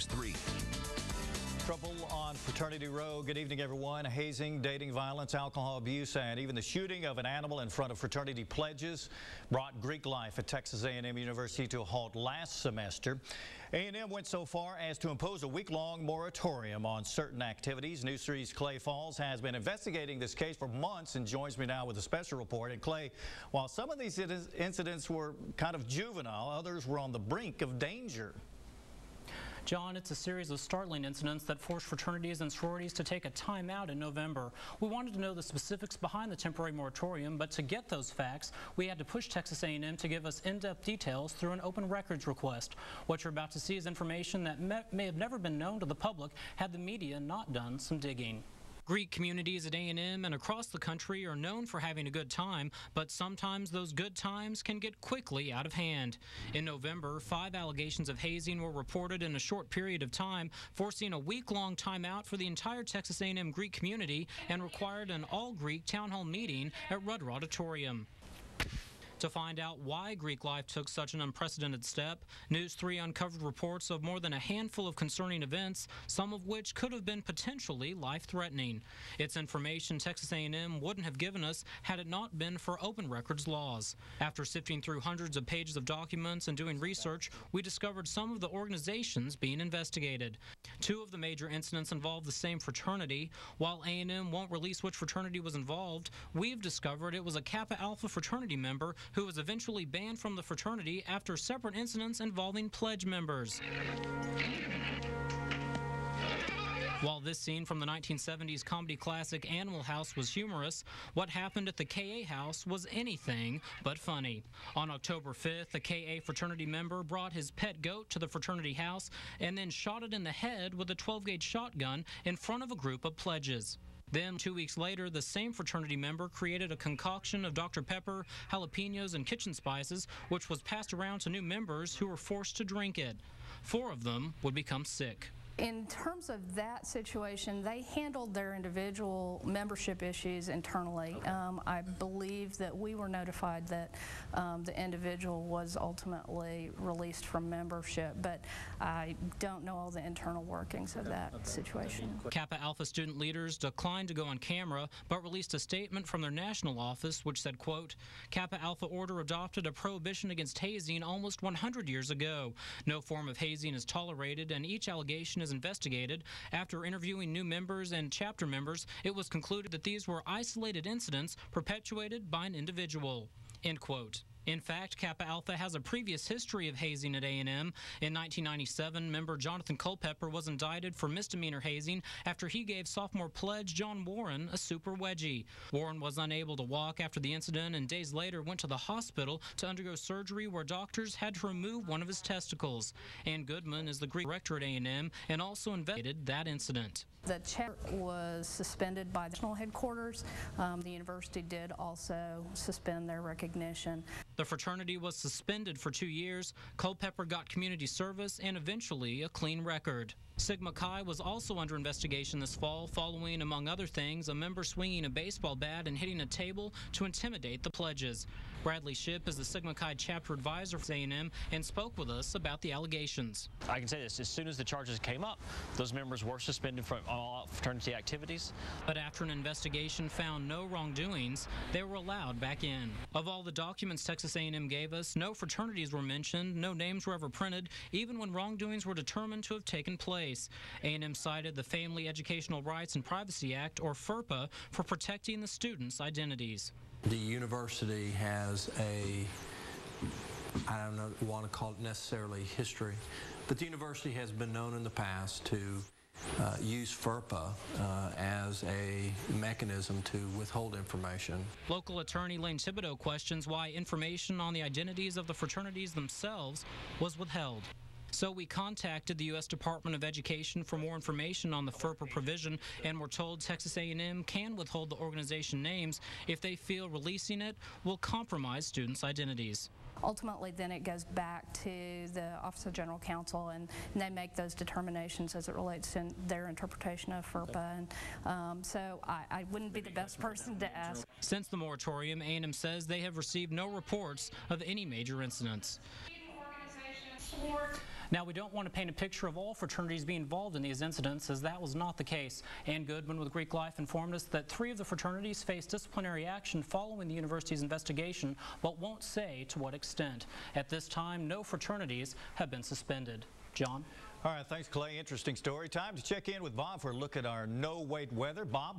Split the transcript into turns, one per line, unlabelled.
3.
Trouble on Fraternity Row. Good evening, everyone. Hazing, dating violence, alcohol abuse, and even the shooting of an animal in front of fraternity pledges brought Greek life at Texas A&M University to a halt last semester. A&M went so far as to impose a week-long moratorium on certain activities. News 3's Clay Falls has been investigating this case for months and joins me now with a special report. And Clay, while some of these incidents were kind of juvenile, others were on the brink of danger.
John, it's a series of startling incidents that forced fraternities and sororities to take a time out in November. We wanted to know the specifics behind the temporary moratorium, but to get those facts, we had to push Texas A&M to give us in-depth details through an open records request. What you're about to see is information that may have never been known to the public had the media not done some digging. Greek communities at A&M and across the country are known for having a good time, but sometimes those good times can get quickly out of hand. In November, 5 allegations of hazing were reported in a short period of time, forcing a week-long timeout for the entire Texas A&M Greek community and required an all-Greek town hall meeting at Rudder Auditorium. To find out why Greek life took such an unprecedented step, News 3 uncovered reports of more than a handful of concerning events, some of which could have been potentially life-threatening. It's information Texas A&M wouldn't have given us had it not been for open records laws. After sifting through hundreds of pages of documents and doing research, we discovered some of the organizations being investigated. 2 of the major incidents involved the same fraternity. While A&M won't release which fraternity was involved, we've discovered it was a Kappa Alpha fraternity member who was eventually banned from the fraternity after separate incidents involving pledge members. While this scene from the 1970s comedy classic Animal House was humorous, what happened at the KA house was anything but funny. On October 5th, a KA fraternity member brought his pet goat to the fraternity house and then shot it in the head with a 12-gauge shotgun in front of a group of pledges. Then, 2 weeks later, the same fraternity member created a concoction of Dr. Pepper, jalapenos, and kitchen spices, which was passed around to new members who were forced to drink it. 4 of them would become sick.
In terms of that situation, they handled their individual membership issues internally. I believe that we were notified that the individual was ultimately released from membership, but I don't know all the internal workings of that situation.
Kappa Alpha student leaders declined to go on camera, but released a statement from their national office which said, quote, Kappa Alpha Order adopted a prohibition against hazing almost 100 years ago. No form of hazing is tolerated, and each allegation is investigated. After interviewing new members and chapter members, it was concluded that these were isolated incidents perpetuated by an individual. End quote. In fact, Kappa Alpha has a previous history of hazing at A&M. In 1997, member Jonathan Culpepper was indicted for misdemeanor hazing after he gave sophomore pledge John Warren a super wedgie. Warren was unable to walk after the incident and days later went to the hospital to undergo surgery where doctors had to remove one of his testicles. Ann Goodman is the Greek director at A&M and also investigated that incident.
The chair was suspended by the national headquarters. The university did also suspend their recognition.
The fraternity was suspended for 2 years. Culpepper got community service and eventually a clean record. Sigma Chi was also under investigation this fall following, among other things, a member swinging a baseball bat and hitting a table to intimidate the pledges. Bradley Shipp is the Sigma Chi chapter advisor for A&M and spoke with us about the allegations.
I can say this, as soon as the charges came up, those members were suspended from all fraternity activities.
But after an investigation found no wrongdoings, they were allowed back in. Of all the documents Texas A&M gave us, no fraternities were mentioned, no names were ever printed, even when wrongdoings were determined to have taken place. A&M cited the Family Educational Rights and Privacy Act, or FERPA, for protecting the students' identities.
The university has I don't want to call it necessarily history, but the university has been known in the past to use FERPA as a mechanism to withhold information.
Local attorney Lane Thibodeau questions why information on the identities of the fraternities themselves was withheld. So we contacted the U.S. Department of Education for more information on the FERPA provision, and we're told Texas A&M can withhold the organization names if they feel releasing it will compromise students' identities.
Ultimately, then it goes back to the Office of General Counsel, and they make those determinations as it relates to their interpretation of FERPA. And so I wouldn't be the best person to ask.
Since the moratorium, A&M says they have received no reports of any major incidents. Now, we don't want to paint a picture of all fraternities being involved in these incidents, as that was not the case. Ann Goodman with Greek Life informed us that 3 of the fraternities faced disciplinary action following the university's investigation, but won't say to what extent. At this time, no fraternities have been suspended. John?
All right, thanks, Clay. Interesting story. Time to check in with Bob for a look at our no-wait weather. Bob?